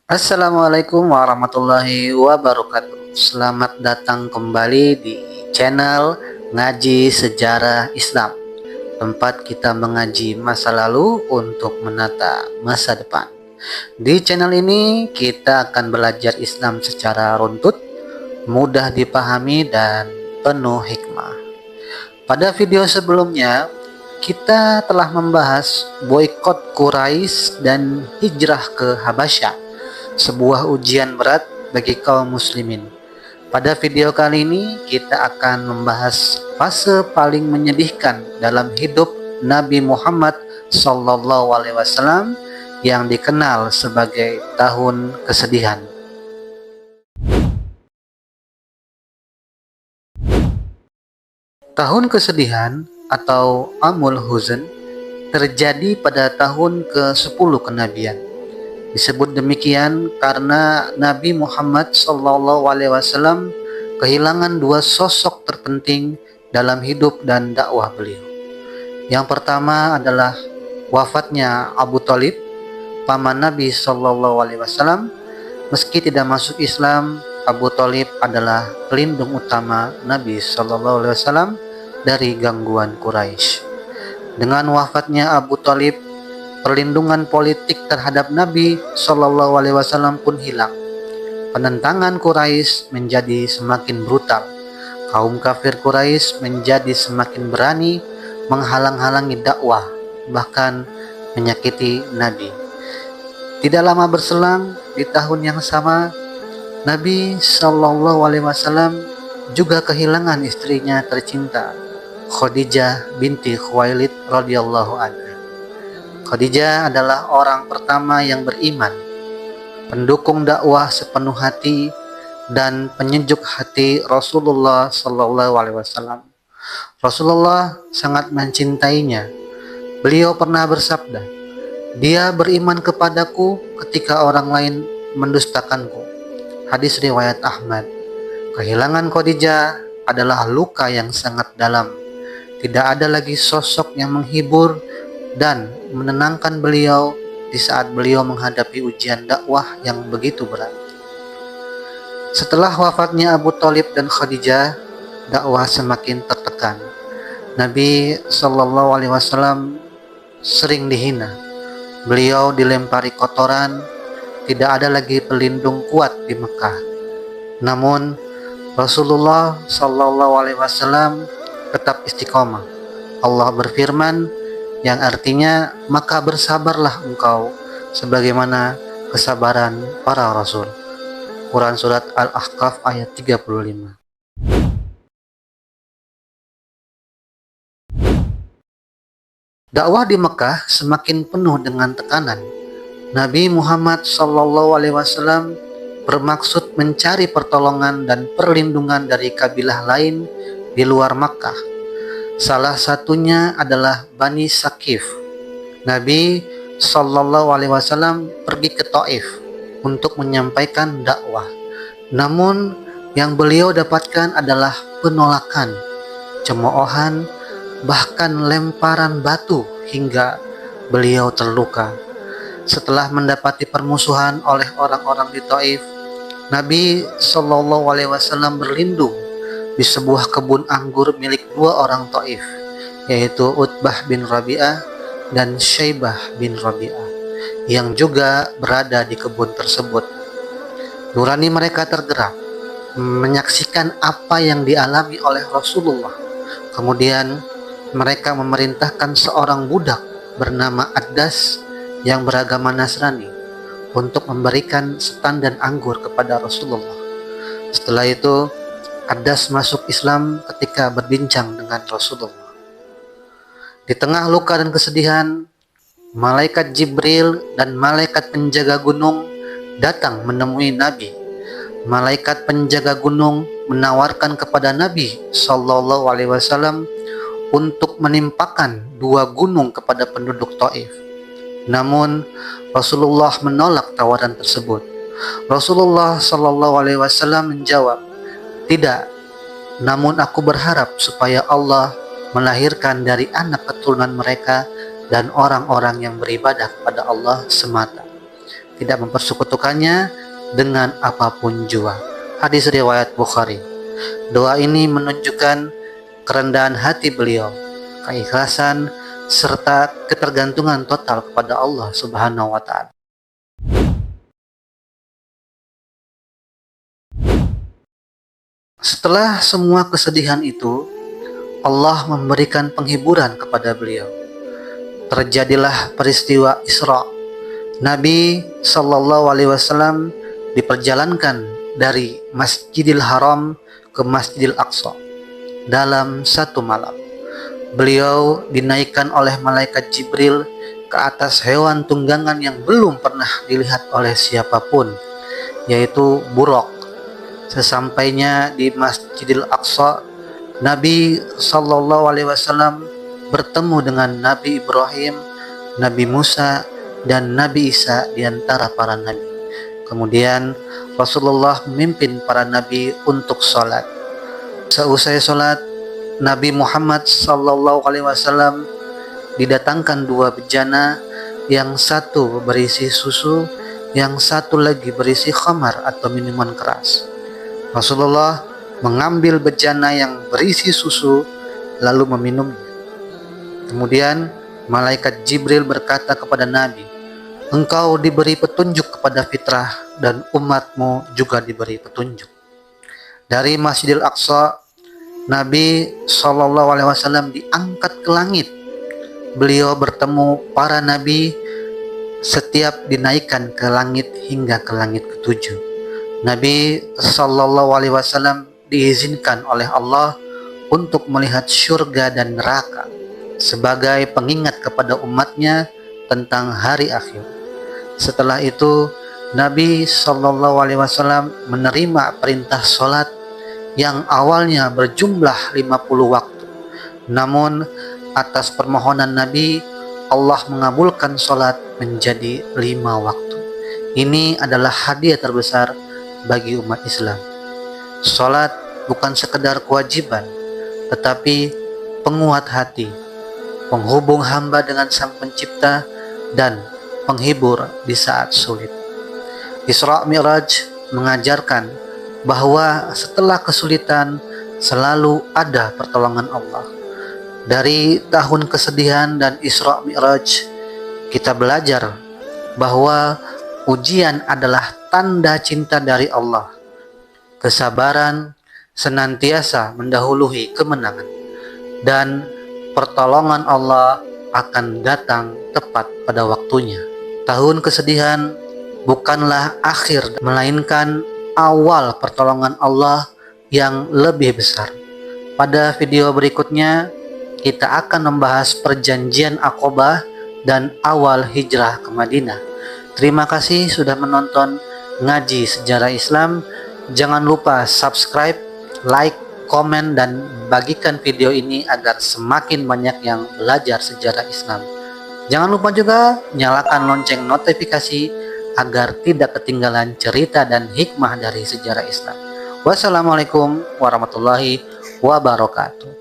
Assalamualaikum warahmatullahi wabarakatuh. Selamat datang kembali di channel Ngaji Sejarah Islam, tempat kita mengaji masa lalu untuk menata masa depan. Di channel ini kita akan belajar Islam secara runtut, mudah dipahami dan penuh hikmah. Pada video sebelumnya kita telah membahas boikot Quraisy dan hijrah ke Habasyah, sebuah ujian berat bagi kaum muslimin. Pada video kali ini kita akan membahas fase paling menyedihkan dalam hidup Nabi Muhammad SAW yang dikenal sebagai tahun kesedihan. Tahun kesedihan atau Amul Huzn terjadi pada tahun ke-10 kenabian. Disebut demikian karena Nabi Muhammad SAW kehilangan dua sosok terpenting dalam hidup dan dakwah beliau. Yang pertama adalah wafatnya Abu Thalib, paman Nabi SAW. Meski tidak masuk Islam, Abu Thalib adalah pelindung utama Nabi SAW dari gangguan Quraisy. Dengan wafatnya Abu Thalib, perlindungan politik terhadap Nabi SAW pun hilang. Penentangan Quraisy menjadi semakin brutal. Kaum kafir Quraisy menjadi semakin berani menghalang-halangi dakwah, bahkan menyakiti Nabi. Tidak lama berselang, di tahun yang sama, Nabi SAW juga kehilangan istrinya tercinta, Khadijah binti Khuwailid radhiyallahu anha. Khadijah adalah orang pertama yang beriman, pendukung dakwah sepenuh hati dan penyejuk hati Rasulullah SAW. Rasulullah sangat mencintainya. Beliau pernah bersabda, "Dia beriman kepadaku ketika orang lain mendustakanku." Hadis riwayat Ahmad. Kehilangan Khadijah adalah luka yang sangat dalam. Tidak ada lagi sosok yang menghibur dan menenangkan beliau di saat beliau menghadapi ujian dakwah yang begitu berat. Setelah wafatnya Abu Thalib dan Khadijah, dakwah semakin tertekan. Nabi SAW sering dihina. Beliau dilempari kotoran, tidak ada lagi pelindung kuat di Mekah. Namun Rasulullah SAW tetap istiqomah. Allah berfirman, yang artinya, maka bersabarlah engkau sebagaimana kesabaran para rasul. Quran Surat Al-Ahqaf ayat 35. Dakwah di Mekah semakin penuh dengan tekanan. Nabi Muhammad SAW bermaksud mencari pertolongan dan perlindungan dari kabilah lain di luar Makkah. Salah satunya adalah Bani Saqif. Nabi SAW pergi ke Taif untuk menyampaikan dakwah. Namun yang beliau dapatkan adalah penolakan, cemoohan, bahkan lemparan batu hingga beliau terluka. Setelah mendapati permusuhan oleh orang-orang di Taif, Nabi SAW berlindung di sebuah kebun anggur milik dua orang Taif, yaitu Utbah bin Rabi'ah dan Syaibah bin Rabi'ah, yang juga berada di kebun tersebut. Nurani mereka tergerak menyaksikan apa yang dialami oleh Rasulullah. Kemudian mereka memerintahkan seorang budak bernama Addas yang beragama Nasrani untuk memberikan setan dan anggur kepada Rasulullah. Setelah itu Addas masuk Islam ketika berbincang dengan Rasulullah. Di tengah luka dan kesedihan, malaikat Jibril dan malaikat penjaga gunung datang menemui Nabi. Malaikat penjaga gunung menawarkan kepada Nabi SAW untuk menimpakan dua gunung kepada penduduk Taif. Namun Rasulullah menolak tawaran tersebut. Rasulullah SAW menjawab, "Tidak, namun aku berharap supaya Allah melahirkan dari anak keturunan mereka dan orang-orang yang beribadah kepada Allah semata." tidak mempersekutukannya dengan apapun jua. Hadis riwayat Bukhari. Doa ini menunjukkan kerendahan hati beliau, keikhlasan, serta ketergantungan total kepada Allah Subhanahu wa Ta'ala. Setelah semua kesedihan itu, Allah memberikan penghiburan kepada beliau. Terjadilah peristiwa Isra. Nabi Shallallahu Alaihi Wasallam diperjalankan dari Masjidil Haram ke Masjidil Aqsa dalam satu malam. Beliau dinaikkan oleh malaikat Jibril ke atas hewan tunggangan yang belum pernah dilihat oleh siapapun, yaitu buraq. Sesampainya di Masjidil Aqsa, Nabi Shallallahu Alaihi Wasallam bertemu dengan Nabi Ibrahim, Nabi Musa, dan Nabi Isa di antara para nabi. Kemudian Rasulullah memimpin para nabi untuk sholat. Seusai sholat, Nabi Muhammad Shallallahu Alaihi Wasallam didatangkan dua bejana, yang satu berisi susu, yang satu lagi berisi khamar atau minuman keras. Rasulullah mengambil bejana yang berisi susu lalu meminumnya. Kemudian malaikat Jibril berkata kepada Nabi, "Engkau diberi petunjuk kepada fitrah dan umatmu juga diberi petunjuk." Dari Masjidil Aqsa, Nabi Shallallahu Alaihi Wasallam diangkat ke langit. Beliau bertemu para nabi setiap dinaikkan ke langit hingga ke langit ketujuh. Nabi Shallallahu Alaihi Wasallam diizinkan oleh Allah untuk melihat surga dan neraka sebagai pengingat kepada umatnya tentang hari akhir. Setelah itu, Nabi Shallallahu Alaihi Wasallam menerima perintah sholat yang awalnya berjumlah 50 waktu. Namun atas permohonan Nabi, Allah mengabulkan sholat menjadi 5 waktu. Ini adalah hadiah terbesar bagi umat Islam. Sholat bukan sekedar kewajiban, tetapi penguat hati, penghubung hamba dengan Sang Pencipta, dan penghibur di saat sulit. Isra Mi'raj mengajarkan bahwa setelah kesulitan selalu ada pertolongan Allah. Dari tahun kesedihan dan Isra Mi'raj, kita belajar bahwa ujian adalah tanda cinta dari Allah. Kesabaran senantiasa mendahului kemenangan, dan pertolongan Allah akan datang tepat pada waktunya. Tahun kesedihan bukanlah akhir, melainkan awal pertolongan Allah yang lebih besar. Pada video berikutnya, kita akan membahas perjanjian Aqabah dan awal hijrah ke Madinah. Terima kasih sudah menonton Ngaji Sejarah Islam. Jangan lupa subscribe, like, komen, dan bagikan video ini agar semakin banyak yang belajar sejarah Islam. Jangan lupa juga nyalakan lonceng notifikasi agar tidak ketinggalan cerita dan hikmah dari sejarah Islam. Wassalamualaikum warahmatullahi wabarakatuh.